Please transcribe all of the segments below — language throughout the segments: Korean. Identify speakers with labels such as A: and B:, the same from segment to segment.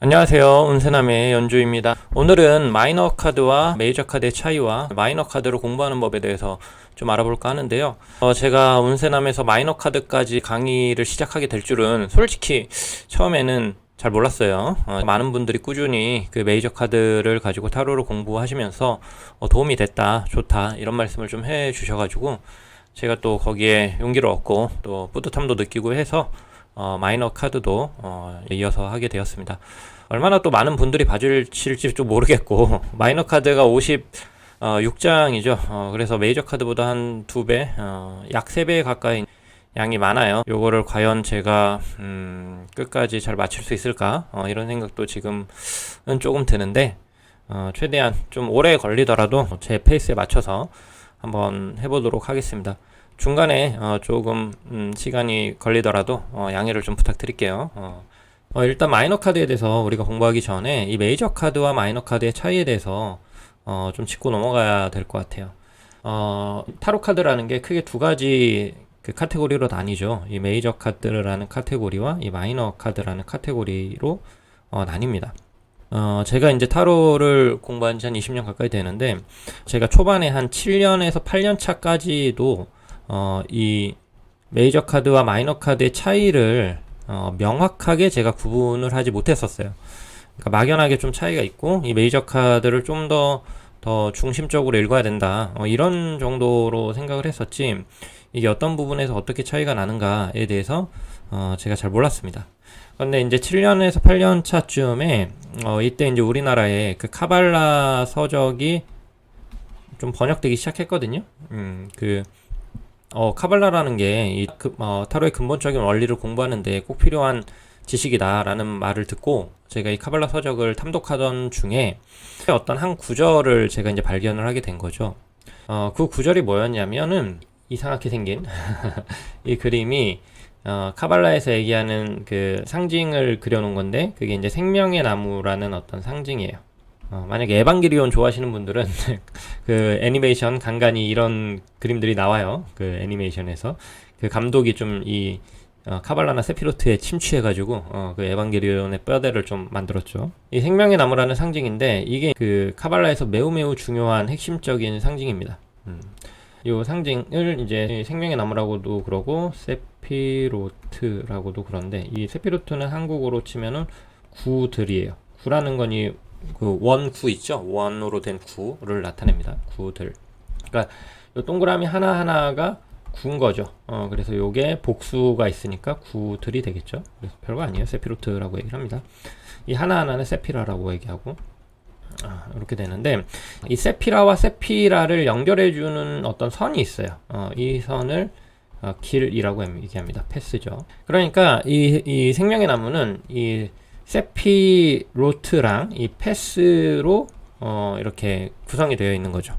A: 안녕하세요. 운세남의 연주입니다. 오늘은 마이너 카드와 메이저 카드의 차이와 마이너 카드를 공부하는 법에 대해서 좀 알아볼까 하는데요. 제가 운세남에서 마이너 카드까지 강의를 시작하게 될 줄은 솔직히 처음에는 잘 몰랐어요. 많은 분들이 꾸준히 그 메이저 카드를 가지고 타로를 공부하시면서 도움이 됐다, 좋다 이런 말씀을 좀 해 주셔가지고 제가 또 거기에 용기를 얻고 또 뿌듯함도 느끼고 해서 마이너 카드도 이어서 하게 되었습니다. 얼마나 또 많은 분들이 봐주실지 좀 모르겠고 마이너 카드가 56장이죠. 그래서 메이저 카드보다 한 2배, 약 3배 가까이 양이 많아요. 요거를 과연 제가 끝까지 잘 맞출 수 있을까? 이런 생각도 지금은 조금 드는데 최대한 좀 오래 걸리더라도 제 페이스에 맞춰서 한번 해보도록 하겠습니다. 중간에 조금 시간이 걸리더라도 양해를 좀 부탁드릴게요. 일단 마이너 카드에 대해서 우리가 공부하기 전에 이 메이저 카드와 마이너 카드의 차이에 대해서 좀 짚고 넘어가야 될 것 같아요. 타로 카드라는 게 크게 두 가지 그 카테고리로 나뉘죠. 이 메이저 카드라는 카테고리와 이 마이너 카드라는 카테고리로 나뉩니다. 제가 이제 타로를 공부한 지 한 20년 가까이 되는데 제가 초반에 한 7년에서 8년 차까지도 이 메이저 카드와 마이너 카드의 차이를 명확하게 제가 구분을 하지 못했었어요. 그러니까 막연하게 좀 차이가 있고 이 메이저 카드를 좀 더 중심적으로 읽어야 된다, 이런 정도로 생각을 했었지 이게 어떤 부분에서 어떻게 차이가 나는가에 대해서 제가 잘 몰랐습니다. 그런데 이제 7년에서 8년 차쯤에 이때 이제 우리나라에 그 카발라 서적이 좀 번역되기 시작했거든요. 카발라라는 게 타로의 근본적인 원리를 공부하는데 꼭 필요한 지식이다라는 말을 듣고 제가 이 카발라 서적을 탐독하던 중에 어떤 한 구절을 제가 이제 발견을 하게 된 거죠. 그 구절이 뭐였냐면은 이상하게 생긴 이 그림이 카발라에서 얘기하는 그 상징을 그려놓은 건데 그게 이제 생명의 나무라는 어떤 상징이에요. 만약에 에반게리온 좋아하시는 분들은 그 애니메이션 간간히 이런 그림들이 나와요. 그 애니메이션에서 그 감독이 좀 이 카발라나 세피로트에 침취해가지고 그 에반게리온의 뼈대를 좀 만들었죠. 이 생명의 나무라는 상징인데 이게 그 카발라에서 매우 중요한 핵심적인 상징입니다. 이 상징을 이제 생명의 나무라고도 그러고 세피로트라고도 그런데 이 세피로트는 한국어로 치면은 구들이에요. 구라는 건이 그 원구 있죠? 원으로 된 구를 나타냅니다. 구들. 그러니까 요 동그라미 하나하나가 구인 거죠. 그래서 요게 복수가 있으니까 구들이 되겠죠. 그래서 별거 아니에요. 세피로트라고 얘기를 합니다. 이 하나하나는 세피라라고 얘기하고 이렇게 되는데 이 세피라와 세피라를 연결해주는 어떤 선이 있어요. 이 선을 길이라고 얘기합니다. 패스죠. 그러니까 이 생명의 나무는 이 세피로트랑 이 패스로 이렇게 구성이 되어 있는 거죠.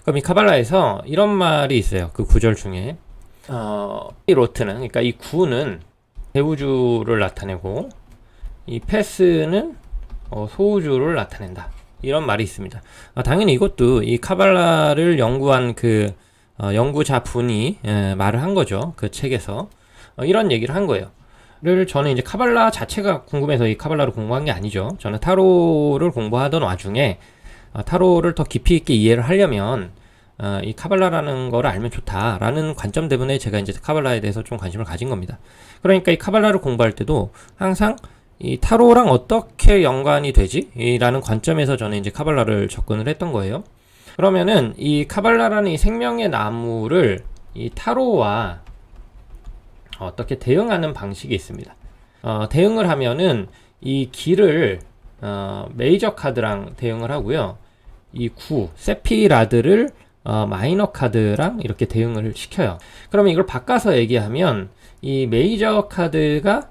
A: 그럼 이 카발라에서 이런 말이 있어요. 그 구절 중에 이 로트는, 그러니까 이 구는 대우주를 나타내고 이 패스는 소우주를 나타낸다, 이런 말이 있습니다. 당연히 이것도 이 카발라를 연구한 그 연구자분이 말을 한 거죠. 그 책에서 이런 얘기를 한 거예요. 저는 이제 카발라 자체가 궁금해서 이 카발라를 공부한 게 아니죠. 저는 타로를 공부하던 와중에 타로를 더 깊이 있게 이해를 하려면 이 카발라라는 거를 알면 좋다라는 관점 때문에 제가 이제 카발라에 대해서 좀 관심을 가진 겁니다. 그러니까 이 카발라를 공부할 때도 항상 이 타로랑 어떻게 연관이 되지? 라는 관점에서 저는 이제 카발라를 접근을 했던 거예요. 그러면은 이 카발라라는 이 생명의 나무를 이 타로와 어떻게 대응하는 방식이 있습니다. 대응을 하면은 이 길을 메이저 카드랑 대응을 하고요. 이 세피라드를 마이너 카드랑 이렇게 대응을 시켜요. 그러면 이걸 바꿔서 얘기하면 이 메이저 카드가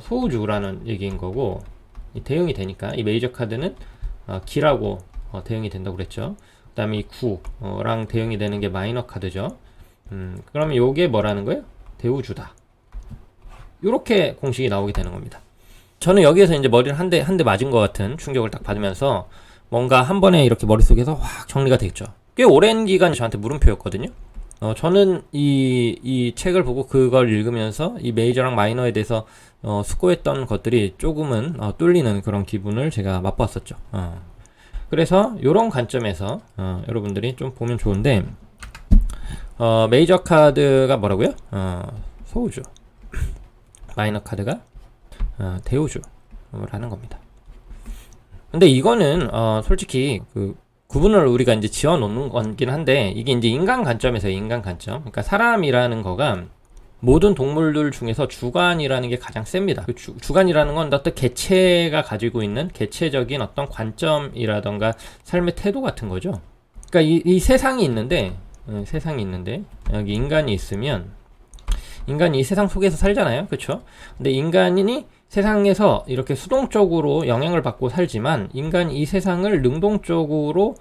A: 소우주라는 얘기인 거고, 이 대응이 되니까 이 메이저 카드는 기라고 대응이 된다고 그랬죠. 그 다음에 이 구랑 대응이 되는 게 마이너 카드죠. 그러면 요게 뭐라는 거예요? 대우주다. 요렇게 공식이 나오게 되는 겁니다. 저는 여기에서 이제 머리를 한 대 맞은 것 같은 충격을 딱 받으면서 뭔가 한 번에 이렇게 머릿속에서 확 정리가 되겠죠. 꽤 오랜 기간 저한테 물음표였거든요. 저는 이 책을 보고 그걸 읽으면서 이 메이저랑 마이너에 대해서 숙고했던 것들이 조금은 뚫리는 그런 기분을 제가 맛봤었죠. 그래서 이런 관점에서 여러분들이 좀 보면 좋은데, 메이저 카드가 뭐라고요? 소우주, 마이너 카드가 대우주라는 겁니다. 근데 이거는 솔직히 그 구분을 우리가 이제 지어 놓는 거긴 한데, 이게 이제 인간 관점에서 인간 관점. 그러니까 사람이라는 거가 모든 동물들 중에서 주관이라는 게 가장 셉니다. 그 주관이라는 건 어떤 개체가 가지고 있는 개체적인 어떤 관점이라던가 삶의 태도 같은 거죠. 그러니까 이 세상이 있는데, 여기 인간이 있으면, 인간이 이 세상 속에서 살잖아요. 그쵸? 근데 인간이 세상에서 이렇게 수동적으로 영향을 받고 살지만, 인간이 이 세상을 능동적으로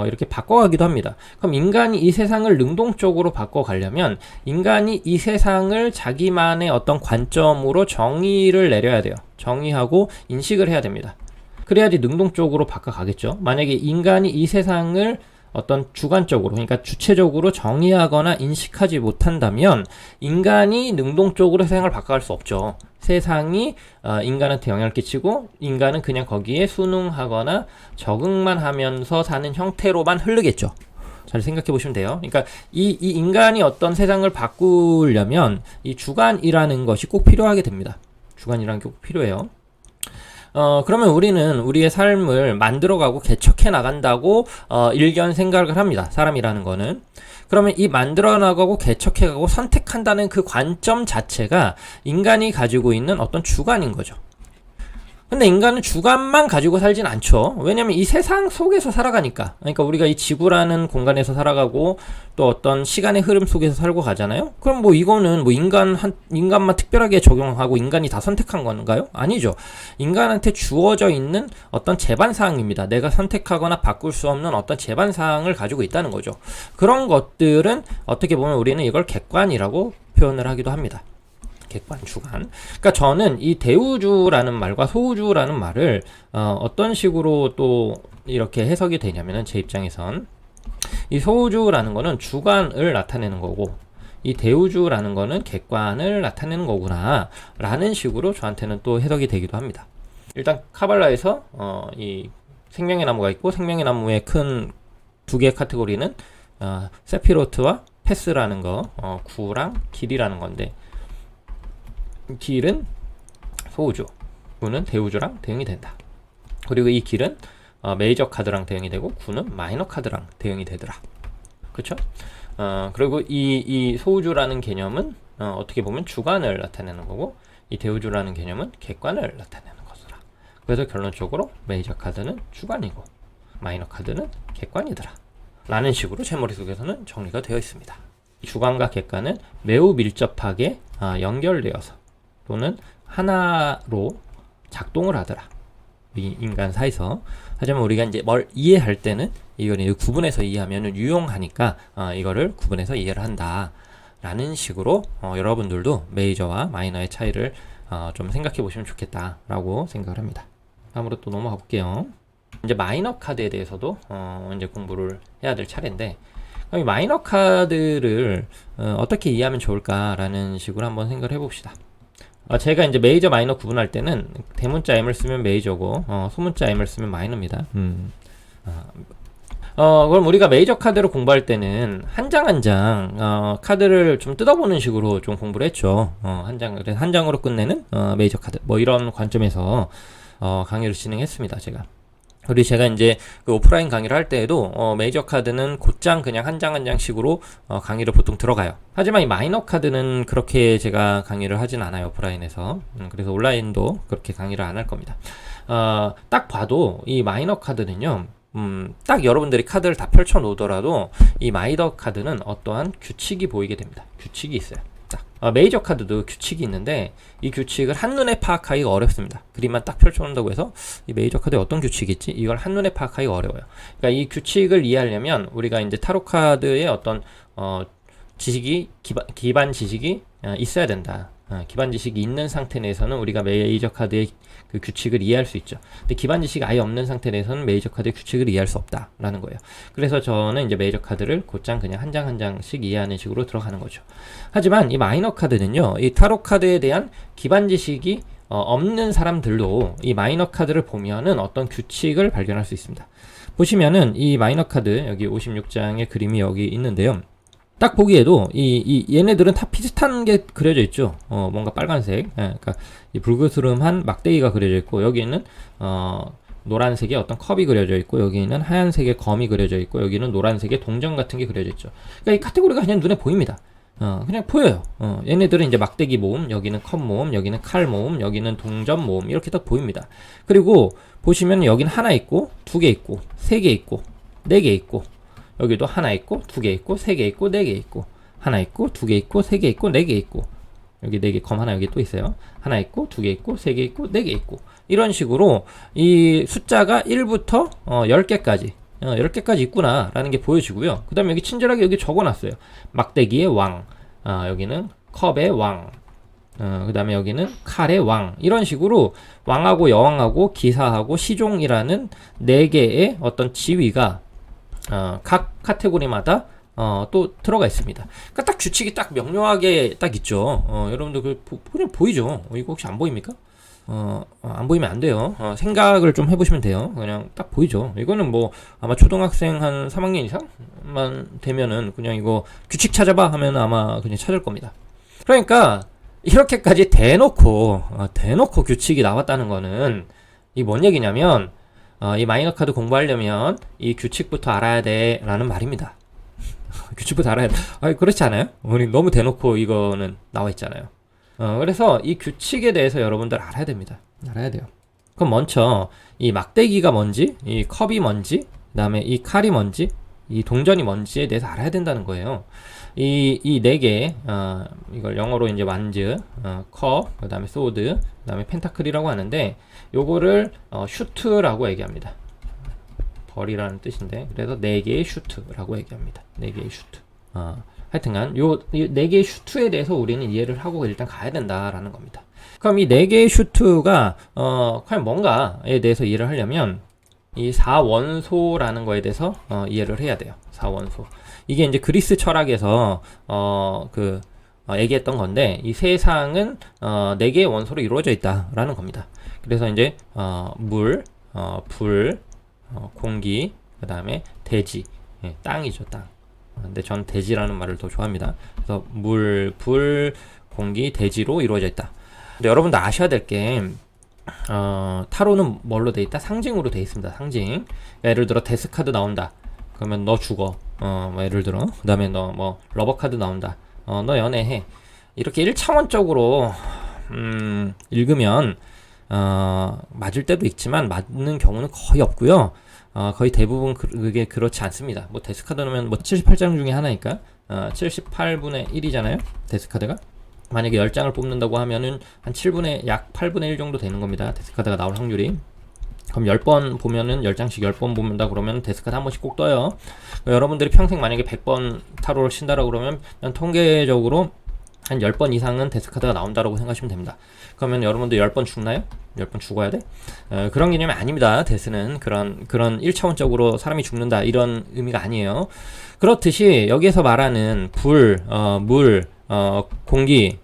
A: 이렇게 바꿔가기도 합니다. 그럼 인간이 이 세상을 능동적으로 바꿔가려면 인간이 이 세상을 자기만의 어떤 관점으로 정의를 내려야 돼요. 정의하고 인식을 해야 됩니다. 그래야지 능동적으로 바꿔가겠죠. 만약에 인간이 이 세상을 어떤 주관적으로, 그러니까 주체적으로 정의하거나 인식하지 못한다면 인간이 능동적으로 세상을 바꿔갈 수 없죠. 세상이 인간한테 영향을 끼치고 인간은 그냥 거기에 순응하거나 적응만 하면서 사는 형태로만 흐르겠죠. 잘 생각해 보시면 돼요. 그러니까 이 인간이 어떤 세상을 바꾸려면 이 주관이라는 것이 꼭 필요하게 됩니다. 주관이라는 게 꼭 필요해요. 그러면 우리는 우리의 삶을 만들어가고 개척해 나간다고 일견 생각을 합니다. 사람이라는 거는. 그러면 이 만들어 나가고 개척해가고 선택한다는 그 관점 자체가 인간이 가지고 있는 어떤 주관인 거죠. 근데 인간은 주관만 가지고 살진 않죠. 왜냐면 이 세상 속에서 살아가니까. 그러니까 우리가 이 지구라는 공간에서 살아가고 또 어떤 시간의 흐름 속에서 살고 가잖아요. 그럼 뭐 이거는 뭐 인간만 특별하게 적용하고 인간이 다 선택한 건가요? 아니죠. 인간한테 주어져 있는 어떤 제반사항입니다. 내가 선택하거나 바꿀 수 없는 어떤 제반사항을 가지고 있다는 거죠. 그런 것들은 어떻게 보면 우리는 이걸 객관이라고 표현을 하기도 합니다. 객관, 주관. 그러니까 저는 이 대우주라는 말과 소우주라는 말을 어떤 식으로 또 이렇게 해석이 되냐면은 제 입장에선 이 소우주라는 거는 주관을 나타내는 거고 이 대우주라는 거는 객관을 나타내는 거구나 라는 식으로 저한테는 또 해석이 되기도 합니다. 일단 카발라에서 이 생명의 나무가 있고 생명의 나무의 큰 두 개의 카테고리는 세피로트와 패스라는 거, 구랑 길이라는 건데 길은 소우주, 구는 대우주랑 대응이 된다. 그리고 이 길은 메이저 카드랑 대응이 되고 구는 마이너 카드랑 대응이 되더라. 그쵸? 그리고 이 소우주라는 개념은 어떻게 보면 주관을 나타내는 거고 이 대우주라는 개념은 객관을 나타내는 것이라. 그래서 결론적으로 메이저 카드는 주관이고 마이너 카드는 객관이더라 라는 식으로 제 머릿속에서는 정리가 되어 있습니다. 주관과 객관은 매우 밀접하게 연결되어서 또는 하나로 작동을 하더라. 이 인간 사이에서. 하지만 우리가 이제 뭘 이해할 때는 이걸 구분해서 이해하면 유용하니까 이거를 구분해서 이해를 한다. 라는 식으로 여러분들도 메이저와 마이너의 차이를 좀 생각해 보시면 좋겠다라고 생각을 합니다. 다음으로 또 넘어가 볼게요. 이제 마이너 카드에 대해서도 이제 공부를 해야 될 차례인데 이 마이너 카드를 어떻게 이해하면 좋을까라는 식으로 한번 생각을 해봅시다. 제가 이제 메이저 마이너 구분할 때는 대문자 M을 쓰면 메이저고 소문자 M을 쓰면 마이너입니다. 그럼 우리가 메이저 카드를 공부할 때는 한 장 한 장 카드를 좀 뜯어보는 식으로 좀 공부를 했죠. 한 장으로 끝내는 메이저 카드 뭐 이런 관점에서 강의를 진행했습니다. 그리고 제가 이제 그 오프라인 강의를 할 때에도 메이저 카드는 곧장 그냥 한 장 한 장씩으로 강의를 보통 들어가요. 하지만 이 마이너 카드는 그렇게 제가 강의를 하진 않아요. 오프라인에서. 그래서 온라인도 그렇게 강의를 안 할 겁니다. 딱 봐도 이 마이너 카드는요. 딱 여러분들이 카드를 다 펼쳐 놓더라도 이 마이너 카드는 어떠한 규칙이 보이게 됩니다. 규칙이 있어요. 메이저 카드도 규칙이 있는데 이 규칙을 한눈에 파악하기가 어렵습니다. 그림만 딱 펼쳐놓는다고 해서 이 메이저 카드에 어떤 규칙이 있지? 이걸 한눈에 파악하기가 어려워요. 그러니까 이 규칙을 이해하려면 우리가 이제 타로 카드의 어떤 지식이 기반 지식이 있어야 된다. 기반 지식이 있는 상태 내에서는 우리가 메이저 카드의 그 규칙을 이해할 수 있죠. 근데 기반 지식이 아예 없는 상태 내에서는 메이저 카드의 규칙을 이해할 수 없다라는 거예요. 그래서 저는 이제 메이저 카드를 곧장 그냥 한 장 한 장씩 이해하는 식으로 들어가는 거죠. 하지만 이 마이너 카드는요, 이 타로 카드에 대한 기반 지식이 없는 사람들도 이 마이너 카드를 보면은 어떤 규칙을 발견할 수 있습니다. 보시면은 이 마이너 카드 여기 56장의 그림이 여기 있는데요. 딱 보기에도 얘네들은 다 비슷한 게 그려져 있죠. 뭔가 빨간색, 그러니까 이 불그스름한 막대기가 그려져 있고, 여기는 노란색의 어떤 컵이 그려져 있고, 여기는 하얀색의 검이 그려져 있고, 여기는 노란색의 동전 같은 게 그려져 있죠. 그러니까 이 카테고리가 그냥 눈에 보입니다. 그냥 보여요. 얘네들은 이제 막대기 모음, 여기는 컵 모음, 여기는 칼 모음, 여기는 동전 모음, 이렇게 딱 보입니다. 그리고 보시면 여기는 하나 있고, 두 개 있고, 세 개 있고, 네 개 있고, 여기도 하나 있고, 두 개 있고, 세 개 있고, 네 개 있고, 하나 있고, 두 개 있고, 세 개 있고, 네 개 있고, 여기 네 개, 검 하나 여기 또 있어요. 하나 있고, 두 개 있고, 세 개 있고, 네 개 있고, 이런 식으로 이 숫자가 1부터 10개까지 10개까지 있구나 라는 게 보여지고요. 그 다음에 여기 친절하게 여기 적어놨어요. 막대기의 왕, 여기는 컵의 왕, 그 다음에 여기는 칼의 왕, 이런 식으로 왕하고 여왕하고 기사하고 시종이라는 4개의 어떤 지위가 각 카테고리마다 또 들어가 있습니다. 그러니까 딱 규칙이 딱 명료하게 딱 있죠. 여러분들 그냥 보이죠? 이거 혹시 안 보입니까? 안 보이면 안 돼요. 생각을 좀 해보시면 돼요. 그냥 딱 보이죠. 이거는 뭐 아마 초등학생 한 3학년 이상만 되면은 그냥 이거 규칙 찾아봐 하면 아마 그냥 찾을 겁니다. 그러니까 이렇게까지 대놓고 규칙이 나왔다는 거는 이 뭔 얘기냐면 이 마이너 카드 공부하려면 이 규칙부터 알아야 돼 라는 말입니다. 규칙부터 알아야 돼. 그렇지 않아요? 우리 너무 대놓고 이거는 나와 있잖아요. 그래서 이 규칙에 대해서 여러분들 알아야 됩니다. 알아야 돼요. 그럼 먼저 이 막대기가 뭔지, 이 컵이 뭔지, 그 다음에 이 칼이 뭔지, 이 동전이 뭔지에 대해서 알아야 된다는 거예요. 이 네 개, 이걸 영어로 이제 완즈, 컵, 그 다음에 소드, 그 다음에 펜타클이라고 하는데, 요거를 슈트라고 얘기합니다. 벌이라는 뜻인데, 그래서 네 개의 슈트라고 얘기합니다. 네 개의 슈트. 하여튼간 요 네 개의 슈트에 대해서 우리는 이해를 하고 일단 가야 된다라는 겁니다. 그럼 이 네 개의 슈트가 과연 뭔가에 대해서 이해를 하려면 이 4원소라는 거에 대해서 이해를 해야 돼요. 4원소. 이게 이제 그리스 철학에서 얘기했던 건데, 이 세상은 4개의 원소로 이루어져 있다라는 겁니다. 그래서 이제 물, 불, 공기, 그 다음에 대지, 땅이죠, 땅. 근데 전 대지라는 말을 더 좋아합니다. 그래서 물, 불, 공기, 대지로 이루어져 있다. 근데 여러분들 아셔야 될 게 타로는 뭘로 돼 있다? 상징으로 돼 있습니다. 상징. 예를 들어 데스 카드 나온다. 그러면 너 죽어. 뭐 예를 들어. 그 다음에 너 뭐 러버 카드 나온다. 너 연애해. 이렇게 1차원적으로 읽으면 맞을 때도 있지만 맞는 경우는 거의 없고요. 거의 대부분 그게 그렇지 않습니다. 뭐 데스카드 넣으면 뭐 78장 중에 하나니까 78분의 1이잖아요. 데스카드가. 만약에 10장을 뽑는다고 하면은 한 7분의 약 8분의 1 정도 되는 겁니다. 데스카드가 나올 확률이. 그럼 10번 보면은 10장씩 10번 뽑는다 그러면 데스카드 한 번씩 꼭 떠요. 여러분들이 평생 만약에 100번 타로를 친다라고 그러면 통계적으로 한 10번 이상은 데스카드가 나온다라고 생각하시면 됩니다. 그러면 여러분들 10번 죽나요? 10번 죽어야 돼? 그런 개념이 아닙니다. 데스는 그런 1차원적으로 사람이 죽는다 이런 의미가 아니에요. 그렇듯이 여기에서 말하는 불, 물, 공기,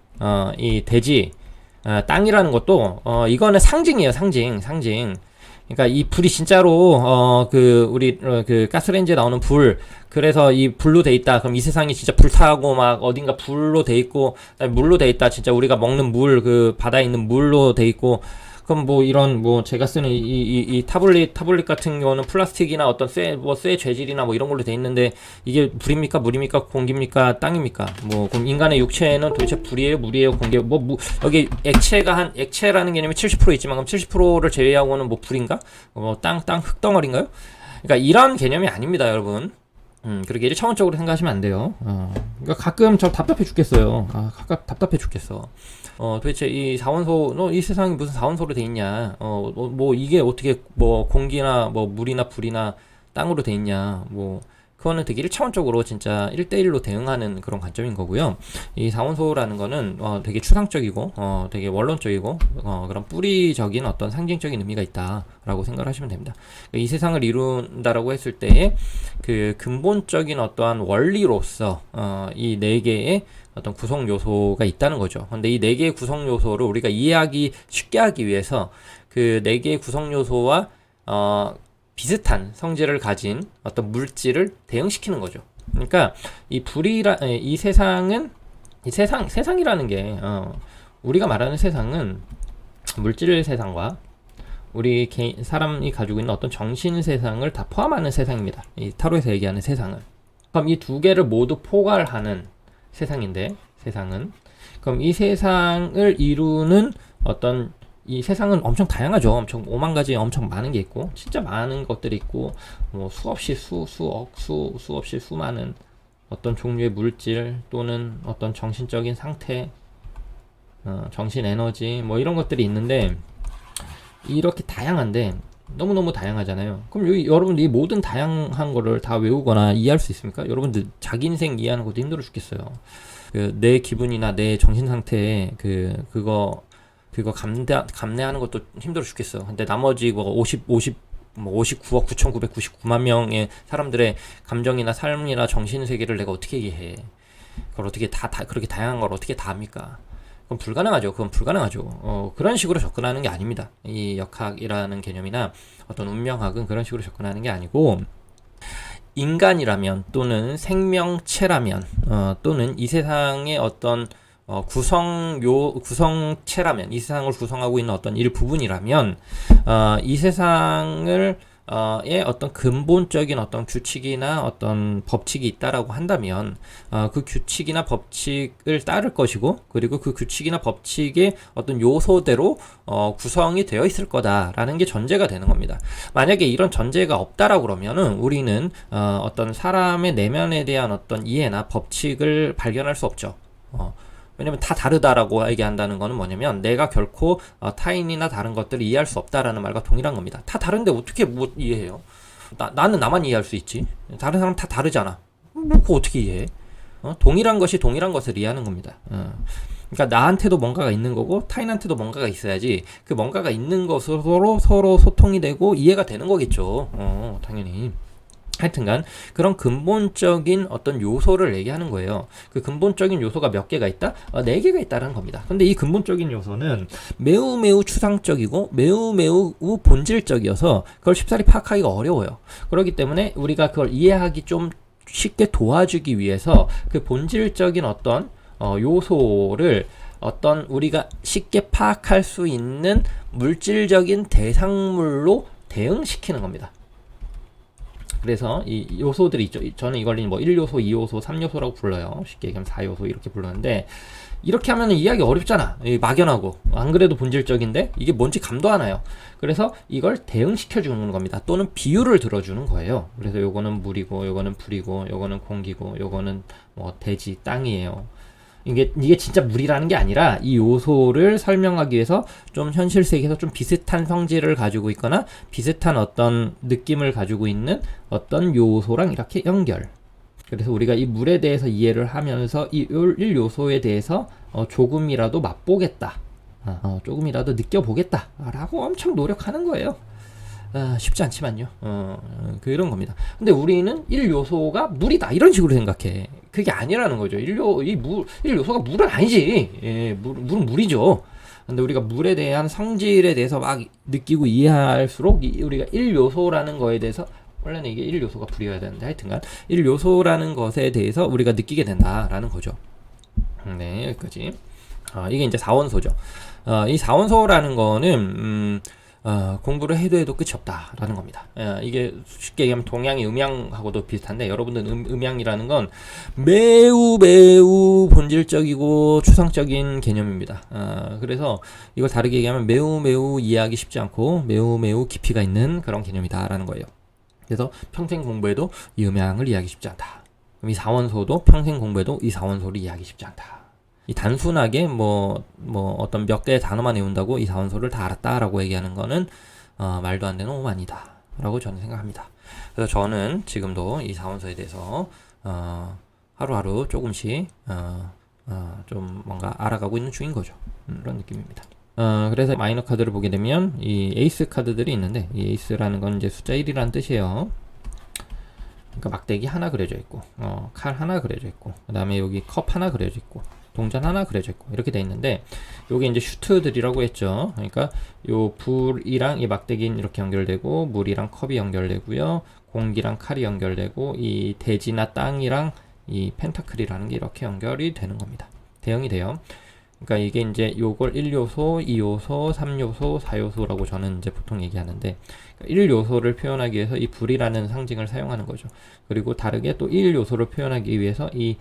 A: 이 대지, 땅이라는 것도 이거는 상징이에요. 상징. 그러니까 이 불이 진짜로 우리 가스레인지에 나오는 불, 그래서 이 불로 돼 있다. 그럼 이 세상이 진짜 불타고 막 어딘가 불로 돼 있고 물로 돼 있다. 진짜 우리가 먹는 물, 그 바다에 있는 물로 돼 있고. 그럼 뭐 이런 뭐 제가 쓰는 이 타블릿 같은 경우는 플라스틱이나 어떤 쇠 재질이나 뭐 이런 걸로 돼 있는데 이게 불입니까? 물입니까? 공기입니까? 땅입니까? 뭐 그럼 인간의 육체는 도대체 불이에요? 물이에요? 공기 여기 액체라는 개념이 70% 있지만 그럼 70%를 제외하고는 뭐 불인가? 뭐 땅 흙덩어리인가요? 그러니까 이런 개념이 아닙니다, 여러분. 그렇게 1차원적으로 생각하시면 안 돼요. 그러니까 가끔 저 답답해 죽겠어요. 가끔 답답해 죽겠어. 도대체 이 4원소, 이 세상이 무슨 4원소로 돼 있냐? 뭐 이게 어떻게 뭐 공기나 뭐 물이나 불이나 땅으로 돼 있냐? 뭐 그거는 되게 1차원적으로 진짜 1대1로 대응하는 그런 관점인 거고요. 이 4원소라는 거는 되게 추상적이고 되게 원론적이고 그런 뿌리적인 어떤 상징적인 의미가 있다라고 생각을 하시면 됩니다. 이 세상을 이룬다라고 했을 때 그 근본적인 어떠한 원리로서 이 네 개의 어떤 구성 요소가 있다는 거죠. 근데 이 네 개의 구성 요소를 우리가 이해하기 쉽게 하기 위해서 그 네 개의 구성 요소와 비슷한 성질을 가진 어떤 물질을 대응시키는 거죠. 그러니까 이 세상은 세상이라는 게 우리가 말하는 세상은 물질 세상과 우리 사람이 가지고 있는 어떤 정신 세상을 다 포함하는 세상입니다. 이 타로에서 얘기하는 세상은. 그럼 이 두 개를 모두 포괄하는 세상인데 그럼 이 세상을 이루는 어떤 이 세상은 엄청 다양하죠. 엄청 5만 가지 엄청 많은 게 있고 진짜 많은 것들이 있고 뭐 수없이 수없이 수많은 어떤 종류의 물질 또는 어떤 정신적인 상태, 정신 에너지 뭐 이런 것들이 있는데 이렇게 다양한데 너무너무 다양하잖아요. 그럼 여러분들 이 모든 다양한 거를 다 외우거나 이해할 수 있습니까? 여러분들 자기 인생 이해하는 것도 힘들어 죽겠어요. 내 기분이나 내 정신 상태에 그거 감내하는 것도 힘들어 죽겠어. 근데 나머지 59억 9,999만 명의 사람들의 감정이나 삶이나 정신 세계를 내가 어떻게 이해해? 그걸 어떻게 그렇게 다양한 걸 어떻게 다 합니까? 그건 불가능하죠. 그런 식으로 접근하는 게 아닙니다. 이 역학이라는 개념이나 어떤 운명학은 그런 식으로 접근하는 게 아니고, 인간이라면 또는 생명체라면 또는 이 세상의 어떤 구성체라면, 이 세상을 구성하고 있는 어떤 일부분이라면 이 세상을 어떤 근본적인 어떤 규칙이나 어떤 법칙이 있다라고 한다면 그 규칙이나 법칙을 따를 것이고, 그리고 그 규칙이나 법칙의 어떤 요소대로 구성이 되어 있을 거다라는 게 전제가 되는 겁니다. 만약에 이런 전제가 없다라고 그러면은 우리는 어떤 사람의 내면에 대한 어떤 이해나 법칙을 발견할 수 없죠. 왜냐면 다 다르다라고 얘기한다는 거는 뭐냐면 내가 결코 타인이나 다른 것들을 이해할 수 없다라는 말과 동일한 겁니다. 다 다른데 어떻게 뭐 이해해요? 나는 나만 이해할 수 있지. 다른 사람 다 다르잖아. 뭐 그거 어떻게 이해해? 동일한 것이 동일한 것을 이해하는 겁니다. 그러니까 나한테도 뭔가가 있는 거고 타인한테도 뭔가가 있어야지 그 뭔가가 있는 것으로 서로 소통이 되고 이해가 되는 거겠죠. 당연히. 하여튼간 그런 근본적인 어떤 요소를 얘기하는 거예요. 그 근본적인 요소가 몇 개가 있다? 4개가 있다는 겁니다. 근데 이 근본적인 요소는 매우 추상적이고 매우 본질적이어서 그걸 쉽사리 파악하기가 어려워요. 그렇기 때문에 우리가 그걸 이해하기 좀 쉽게 도와주기 위해서 그 본질적인 어떤 요소를 어떤 우리가 쉽게 파악할 수 있는 물질적인 대상물로 대응시키는 겁니다. 그래서 이 요소들이 있죠. 저는 이걸 뭐 1요소, 2요소, 3요소라고 불러요. 쉽게 얘기하면 4요소 이렇게 부르는데, 이렇게 하면 이해하기 어렵잖아. 막연하고. 안 그래도 본질적인데 이게 뭔지 감도 안 와요. 그래서 이걸 대응시켜 주는 겁니다. 또는 비유를 들어주는 거예요. 그래서 요거는 물이고, 요거는 불이고, 요거는 공기고, 요거는 뭐 대지, 땅이에요. 이게 진짜 물이라는 게 아니라 이 요소를 설명하기 위해서 좀 현실 세계에서 좀 비슷한 성질을 가지고 있거나 비슷한 어떤 느낌을 가지고 있는 어떤 요소랑 이렇게 연결. 그래서 우리가 이 물에 대해서 이해를 하면서 이 1요소에 대해서 조금이라도 맛보겠다, 조금이라도 느껴보겠다 라고 엄청 노력하는 거예요. 쉽지 않지만요. 그런 겁니다. 근데 우리는 1요소가 물이다 이런 식으로 생각해. 그게 아니라는 거죠. 1요소가 물은 아니지. 물은 물이죠. 근데 우리가 물에 대한 성질에 대해서 막 느끼고 이해할수록 우리가 1요소라는 거에 대해서, 원래는 이게 1요소가 불이어야 되는데 하여튼간 1요소라는 것에 대해서 우리가 느끼게 된다라는 거죠. 네, 여기까지. 이게 이제 4원소죠. 이 4원소라는 거는 공부를 해도 끝이 없다라는 겁니다. 이게 쉽게 얘기하면 동양의 음양하고도 비슷한데, 여러분들 음양이라는 건 매우 본질적이고 추상적인 개념입니다. 그래서 이걸 다르게 얘기하면 매우 이해하기 쉽지 않고 매우 깊이가 있는 그런 개념이다라는 거예요. 그래서 평생 공부해도 이 음양을 이해하기 쉽지 않다. 그럼 이 4원소도 평생 공부해도 이 4원소를 이해하기 쉽지 않다. 이 단순하게 뭐 어떤 몇 개의 단어만 외운다고 이 4원소를 다 알았다라고 얘기하는 거는 말도 안 되는 오만이다 라고 저는 생각합니다. 그래서 저는 지금도 이 4원소에 대해서 하루하루 조금씩 좀 뭔가 알아가고 있는 중인 거죠. 그런 느낌입니다. 그래서 마이너 카드를 보게 되면 이 에이스 카드들이 있는데, 이 에이스라는 건 이제 숫자 1이라는 뜻이에요. 그러니까 막대기 하나 그려져 있고, 칼 하나 그려져 있고, 그 다음에 여기 컵 하나 그려져 있고, 동전 하나 그려져 있고, 이렇게 돼 있는데, 요게 이제 슈트들이라고 했죠. 그러니까 요 불이랑 이 막대기는 이렇게 연결되고, 물이랑 컵이 연결되고요, 공기랑 칼이 연결되고, 이 대지나 땅이랑 이 펜타클이라는 게 이렇게 연결이 되는 겁니다. 대응이 돼요. 그러니까 이게 이제 요걸 1요소, 2요소, 3요소, 4요소라고 저는 이제 보통 얘기하는데, 1요소를 표현하기 위해서 이 불이라는 상징을 사용하는 거죠. 그리고 다르게 또 1요소를 표현하기 위해서 이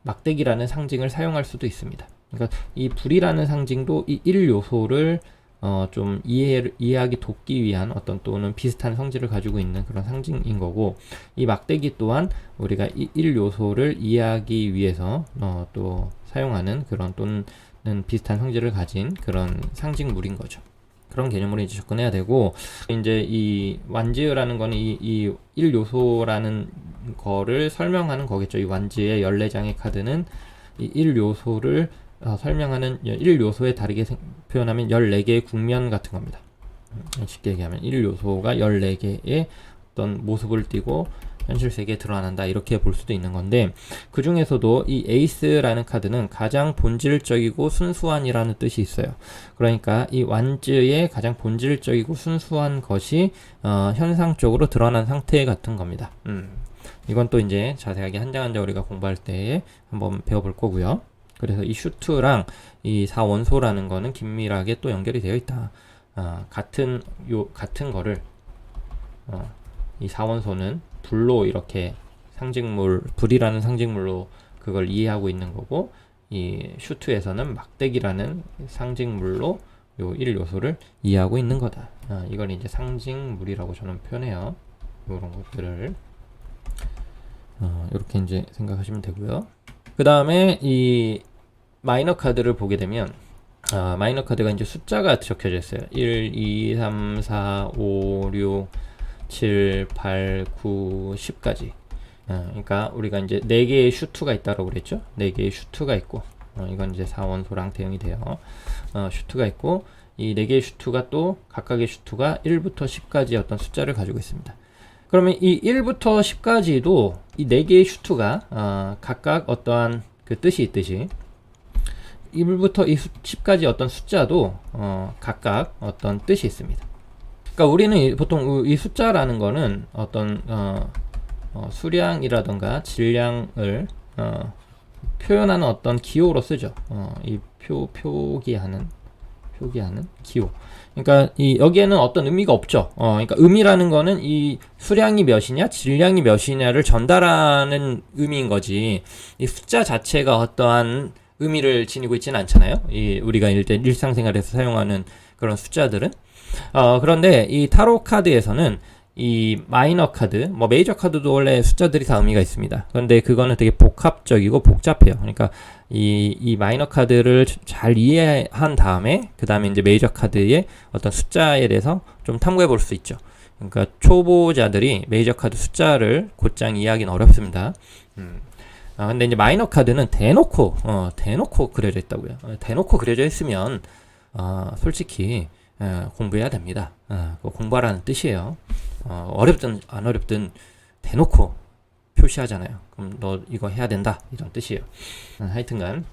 A: 막대기라는 상징을 사용할 수도 있습니다. 그러니까 이 불이라는 상징도 이 1요소를 좀 이해하기 돕기 위한 어떤 또는 비슷한 성질을 가지고 있는 그런 상징인 거고, 이 막대기 또한 우리가 이 1요소를 이해하기 위해서 또 사용하는 그런 또는 비슷한 성질을 가진 그런 상징물인 거죠. 그런 개념으로 이제 접근해야 되고, 이제 이 완즈라는 거는 이 1요소라는 거를 설명하는 거겠죠. 이 완즈의 14장의 카드는 이 1요소를 설명하는 1요소에 다르게 표현하면 14개의 국면 같은 겁니다. 쉽게 얘기하면 1요소가 14개의 어떤 모습을 띠고 현실 세계에 드러난다, 이렇게 볼 수도 있는 건데, 그 중에서도 이 에이스라는 카드는 가장 본질적이고 순수한이라는 뜻이 있어요. 그러니까 이 완즈의 가장 본질적이고 순수한 것이 현상적으로 드러난 상태 같은 겁니다. 이건 또 이제 자세하게 한 장 한 장 우리가 공부할 때 한번 배워볼 거고요. 그래서 이 슈트랑 이 4원소라는 거는 긴밀하게 또 연결이 되어 있다. 같은 거를 이 4원소는 불로 이렇게 불이라는 상징물로 그걸 이해하고 있는 거고, 이 슈트에서는 막대기라는 상징물로 요 1요소를 이해하고 있는 거다. 이걸 이제 상징물이라고 저는 표현해요. 이런 것들을 이렇게 이제 생각하시면 되고요. 그 다음에 이 마이너 카드를 보게 되면 마이너 카드가 이제 숫자가 적혀져 있어요. 1, 2, 3, 4, 5, 6, 7, 8, 9, 10까지. 그러니까 우리가 이제 4개의 슈트가 있다고 그랬죠. 4개의 슈트가 있고, 이건 이제 4원소랑 대응이 돼요. 슈트가 있고, 이 4개의 슈트가 또 각각의 슈트가 1부터 10까지 어떤 숫자를 가지고 있습니다. 그러면 이 1부터 10까지도 이 4개의 슈트가 각각 어떠한 그 뜻이 있듯이, 1부터 10까지 어떤 숫자도 각각 어떤 뜻이 있습니다. 그러니까 우리는 보통 이 숫자라는 거는 어떤 수량이라던가 질량을 표현하는 어떤 기호로 쓰죠. 이 표기하는 기호. 그러니까 여기에는 어떤 의미가 없죠. 그러니까 의미라는 거는 이 수량이 몇이냐, 질량이 몇이냐를 전달하는 의미인 거지, 이 숫자 자체가 어떠한 의미를 지니고 있지는 않잖아요. 우리가 일상생활에서 사용하는 그런 숫자들은. 그런데 이 타로 카드에서는 이 마이너 카드, 뭐 메이저 카드도 원래 숫자들이 다 의미가 있습니다. 그런데 그거는 되게 복합적이고 복잡해요. 그러니까 이 마이너 카드를 잘 이해한 다음에 그 다음에 이제 메이저 카드의 어떤 숫자에 대해서 좀 탐구해 볼 수 있죠. 그러니까 초보자들이 메이저 카드 숫자를 곧장 이해하기는 어렵습니다. 근데 이제 마이너 카드는 대놓고 그려져 있다고요. 대놓고 그려져 있으면 솔직히 공부해야 됩니다. 공부하라는 뜻이에요. 어렵든 안 어렵든 대놓고 표시하잖아요. 그럼 너 이거 해야 된다, 이런 뜻이에요. 하여튼간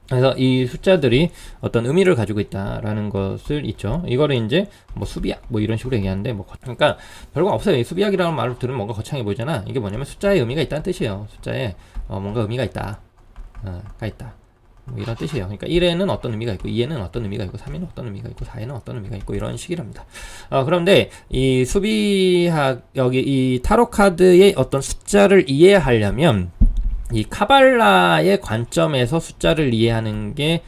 A: 그래서 이 숫자들이 어떤 의미를 가지고 있다라는 것을 있죠. 이거를 이제 뭐 수비약 뭐 이런 식으로 얘기하는데, 그러니까 별거 없어요. 이 수비약이라는 말을 들으면 뭔가 거창해 보이잖아. 이게 뭐냐면 숫자에 의미가 있다는 뜻이에요. 숫자에 뭔가 의미가 있다. 가 있다. 뭐 이런 뜻이에요. 그러니까 1에는 어떤 의미가 있고, 2에는 어떤 의미가 있고, 3에는 어떤 의미가 있고, 4에는 어떤 의미가 있고, 이런 식이랍니다. 그런데 이 수비학, 여기 이 타로 카드의 어떤 숫자를 이해하려면 이 카발라의 관점에서 숫자를 이해하는 게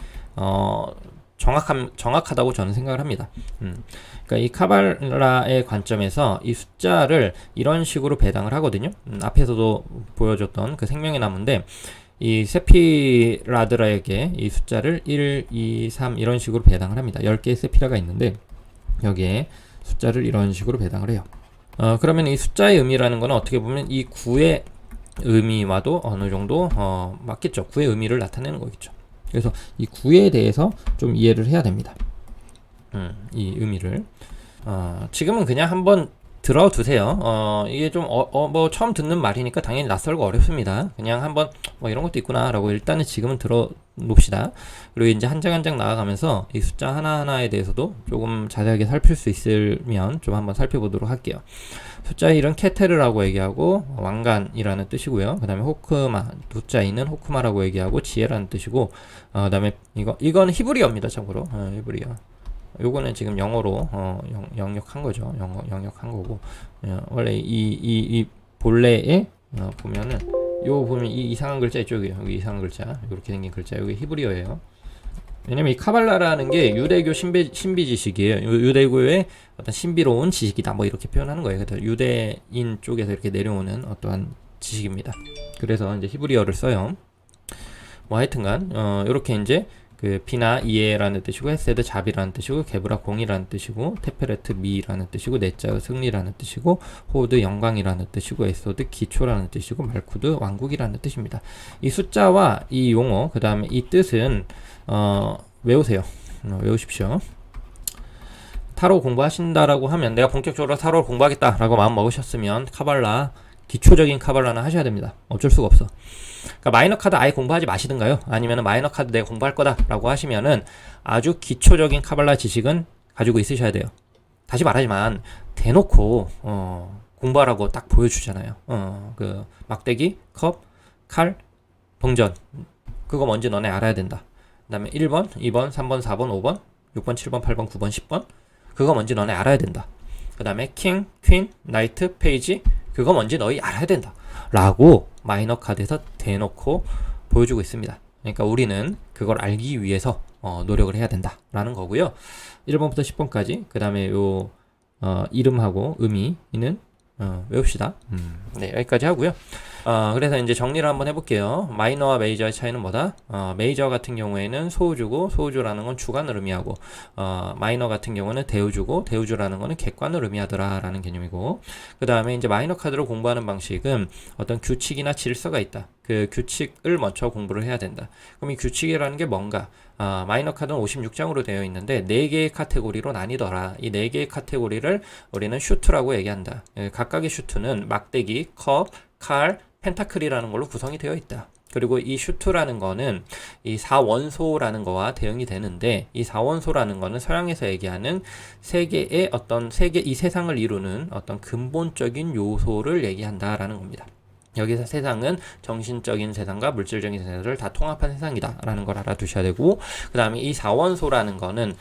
A: 정확하다고 저는 생각을 합니다. 그러니까 이 카발라의 관점에서 이 숫자를 이런 식으로 배당을 하거든요. 앞에서도 보여줬던 그 생명의 나무인데, 이 세피라드라에게 이 숫자를 1, 2, 3 이런 식으로 배당을 합니다. 10개의 세피라가 있는데 여기에 숫자를 이런 식으로 배당을 해요. 그러면 이 숫자의 의미라는 거는 어떻게 보면 이 구의 의미와도 어느 정도 맞겠죠. 구의 의미를 나타내는 거겠죠. 그래서 이 구에 대해서 좀 이해를 해야 됩니다. 이 의미를 지금은 그냥 한번 들어두세요. 이게 좀 뭐 처음 듣는 말이니까 당연히 낯설고 어렵습니다. 그냥 한번 뭐 이런 것도 있구나라고 일단은 지금은 들어놓읍시다. 그리고 이제 한 장 한 장 나아가면서 이 숫자 하나하나에 대해서도 조금 자세하게 살필 수 있으면 좀 한번 살펴보도록 할게요. 숫자 1은 케테르라고 얘기하고 왕관이라는 뜻이고요. 그 다음에 호크마, 숫자 2는 호크마라고 얘기하고 지혜라는 뜻이고 그 다음에 이건 히브리어입니다. 참고로 히브리어. 요거는 지금 영어로 영역한 거죠. 영역한 거고 원래 이 본래에 보면은 요 보면 이 이상한 글자 이쪽이에요. 여기 이상한 글자 이렇게 생긴 글자 여기 히브리어예요. 왜냐면 이 카발라라는 게 유대교 신비 지식이에요. 유대교의 어떤 신비로운 지식이다 뭐 이렇게 표현하는 거예요. 그래서 유대인 쪽에서 이렇게 내려오는 어떠한 지식입니다. 그래서 이제 히브리어를 써요. 뭐 하여튼간 이렇게 이제 그 비나 이에라는 뜻이고 헤세드 자비라는 뜻이고 게브라 공이라는 뜻이고 테페레트 미라는 뜻이고 네자의 승리라는 뜻이고 호드 영광이라는 뜻이고 에소드 기초라는 뜻이고 말쿠드 왕국이라는 뜻입니다. 이 숫자와 이 용어 그 다음에 이 뜻은 외우세요. 외우십시오. 타로 공부하신다라고 하면 내가 본격적으로 타로를 공부하겠다라고 마음 먹으셨으면 카발라 기초적인 카발라는 하셔야 됩니다. 어쩔 수가 없어. 그러니까 마이너 카드 아예 공부하지 마시든가요. 아니면 마이너 카드 내가 공부할 거다라고 하시면은 아주 기초적인 카발라 지식은 가지고 있으셔야 돼요. 다시 말하지만 대놓고 공부하라고 딱 보여주잖아요. 그 막대기, 컵, 칼, 동전 그거 뭔지 너네 알아야 된다. 그 다음에 1번, 2번, 3번, 4번, 5번, 6번, 7번, 8번, 9번, 10번 그거 뭔지 너네 알아야 된다. 그 다음에 킹, 퀸, 나이트, 페이지 그거 뭔지 너희 알아야 된다 라고 마이너 카드에서 대놓고 보여주고 있습니다. 그러니까 우리는 그걸 알기 위해서 노력을 해야 된다 라는 거고요. 1번부터 10번까지 그 다음에 요 이름하고 의미는 외웁시다. 네, 여기까지 하고요. 그래서 이제 정리를 한번 해볼게요. 마이너와 메이저의 차이는 뭐다? 메이저 같은 경우에는 소우주고 소우주라는 건 주관을 의미하고 마이너 같은 경우는 대우주고 대우주라는 거는 객관을 의미하더라 라는 개념이고 그 다음에 이제 마이너 카드로 공부하는 방식은 어떤 규칙이나 질서가 있다. 그 규칙을 먼저 공부를 해야 된다. 그럼 이 규칙이라는 게 뭔가? 마이너 카드는 56장으로 되어 있는데 4개의 카테고리로 나뉘더라. 이 4개의 카테고리를 우리는 슈트라고 얘기한다. 각각의 슈트는 막대기, 컵, 칼, 펜타클이라는 걸로 구성이 되어 있다. 그리고 이 슈트라는 거는 이 4원소라는 거와 대응이 되는데 이 4원소라는 거는 서양에서 얘기하는 세계의 이 세상을 이루는 어떤 근본적인 요소를 얘기한다라는 겁니다. 여기서 세상은 정신적인 세상과 물질적인 세상을 다 통합한 세상이다 라는 걸 알아두셔야 되고 그 다음에 이 4원소라는 거는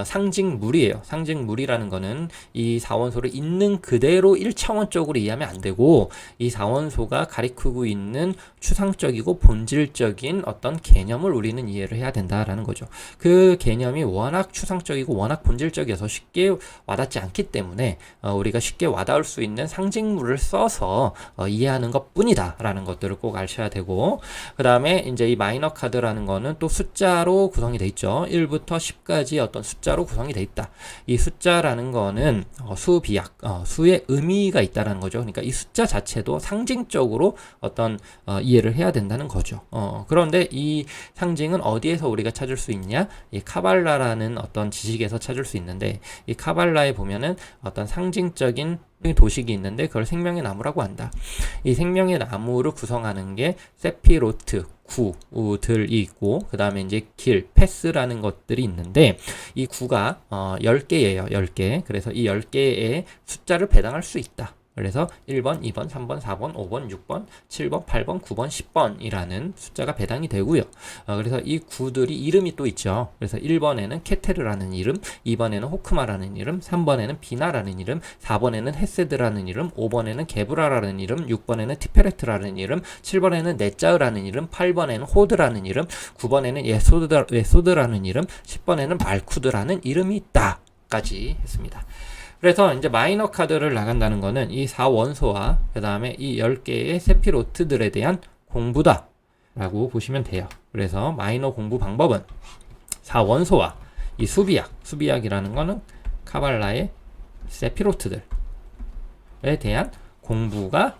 A: 상징물이에요. 상징물이라는 거는 이 4원소를 있는 그대로 1차원적으로 이해하면 안 되고 이 4원소가 가리키고 있는 추상적이고 본질적인 어떤 개념을 우리는 이해를 해야 된다라는 거죠. 그 개념이 워낙 추상적이고 워낙 본질적이어서 쉽게 와닿지 않기 때문에 우리가 쉽게 와닿을 수 있는 상징물을 써서 이해하는 것 뿐이다 라는 것들을 꼭 아셔야 되고 그 다음에 이제 이 마이너 카드라는 거는 또 숫자로 구성이 돼 있죠. 1부터 10까지 어떤 숫자로 구성이 돼 있다. 이 숫자라는 거는 수비약, 수의 의미가 있다라는 거죠. 그러니까 이 숫자 자체도 상징적으로 어떤 이해를 해야 된다는 거죠. 그런데 이 상징은 어디에서 우리가 찾을 수 있냐? 이 카발라라는 어떤 지식에서 찾을 수 있는데 이 카발라에 보면은 어떤 상징적인 도식이 있는데 그걸 생명의 나무라고 한다. 이 생명의 나무를 구성하는 게 세피로트, 구들이 있고 그 다음에 이제 길, 패스라는 것들이 있는데 이 구가 10개예요. 10개. 그래서 이 10개의 숫자를 배당할 수 있다. 그래서 1번, 2번, 3번, 4번, 5번, 6번, 7번, 8번, 9번, 10번이라는 숫자가 배당이 되고요. 그래서 이 구들이 이름이 또 있죠. 그래서 1번에는 케테르라는 이름, 2번에는 호크마라는 이름, 3번에는 비나라는 이름, 4번에는 헤세드라는 이름, 5번에는 게브라라는 이름, 6번에는 티페레트라는 이름, 7번에는 네자흐라는 이름, 8번에는 호드라는 이름, 9번에는 예소드라는 이름, 10번에는 말쿠드라는 이름이 있다. 까지 했습니다. 그래서 이제 마이너 카드를 나간다는 거는 이 4원소와 그 다음에 이 10개의 세피로트들에 대한 공부다 라고 보시면 돼요. 그래서 마이너 공부 방법은 4원소와 이 수비약이라는 거는 카발라의 세피로트들 대한 공부가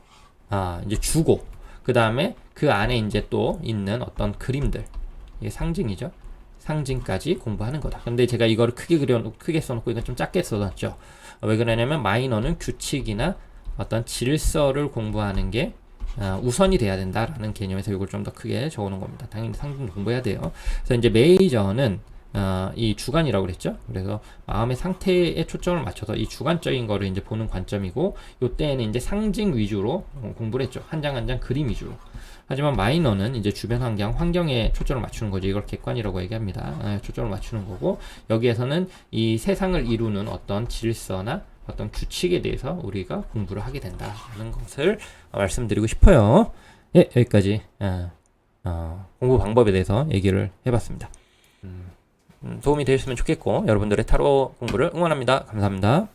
A: 이제 주고, 그 다음에 그 안에 이제 또 있는 어떤 그림들, 이게 상징이죠. 상징까지 공부하는 거다. 근데 제가 이거를 크게 써놓고 이건 좀 작게 써놨죠. 왜 그러냐면 마이너는 규칙이나 어떤 질서를 공부하는 게 우선이 돼야 된다라는 개념에서 이걸 좀 더 크게 적어놓은 겁니다. 당연히 상징도 공부해야 돼요. 그래서 이제 메이저는 이 주관이라고 그랬죠. 그래서 마음의 상태에 초점을 맞춰서 이 주관적인 거를 이제 보는 관점이고, 요때는 이제 상징 위주로 공부를 했죠. 한 장 한 장 그림 위주로. 하지만 마이너는 이제 주변 환경에 초점을 맞추는 거죠. 이걸 객관이라고 얘기합니다. 초점을 맞추는 거고, 여기에서는 이 세상을 이루는 어떤 질서나 어떤 규칙에 대해서 우리가 공부를 하게 된다는 것을 말씀드리고 싶어요. 예, 여기까지 공부 방법에 대해서 얘기를 해봤습니다. 도움이 되셨으면 좋겠고, 여러분들의 타로 공부를 응원합니다. 감사합니다.